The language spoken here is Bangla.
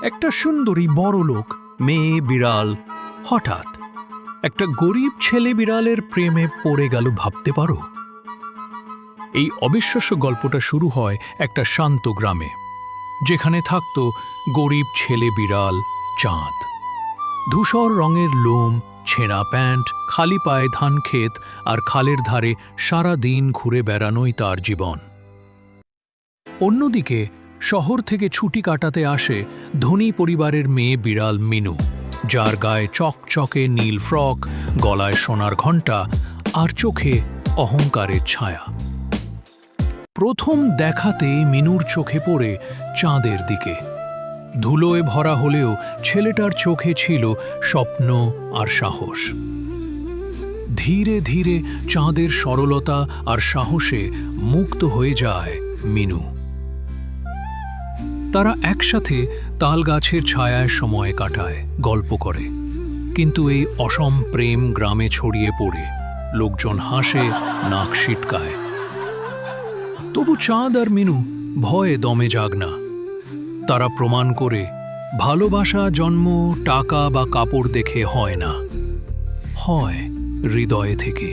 একটা সুন্দরী বড় লোক মেয়ে বিড়াল হঠাৎ একটা গরিব ছেলে বিড়ালের প্রেমে পড়ে গেল, ভাবতে পারো? এই অবিশ্বাস্য গল্পটা শুরু হয় একটা শান্ত গ্রামে, যেখানে থাকত গরিব ছেলে বিড়াল চাঁদ। ধূসর রঙের লোম, ছেঁড়া প্যান্ট, খালি পায়ে ধান ক্ষেত আর খালের ধারে সারা দিন ঘুরে বেড়ানোই তার জীবন। অন্যদিকে শহর থেকে ছুটি কাটাতে আসে ধনী পরিবারের মেয়ে বিড়াল মিনু, যার গায়ে চকচকে নীল ফ্রক, গলায় সোনার ঘণ্টা আর চোখে অহংকারের ছায়া। প্রথম দেখাতে মিনুর চোখে পড়ে চাঁদের দিকে। ধুলোয় ভরা হলেও ছেলেটার চোখে ছিল স্বপ্ন আর সাহস। ধীরে ধীরে চাঁদের সরলতা আর সাহসে মুক্ত হয়ে যায় মিনু। তারা একসাথে তাল গাছের ছায়ায় সময় কাটায়, গল্প করে। কিন্তু এই অসম প্রেম গ্রামে ছড়িয়ে পড়ে, লোকজন হাসে, নাক সিটকায়। তবু চাঁদ আর মিনু ভয়ে দমে যাক না। তারা প্রমাণ করে ভালোবাসা জন্ম টাকা বা কাপড় দেখে হয় না, হয় হৃদয় থেকে।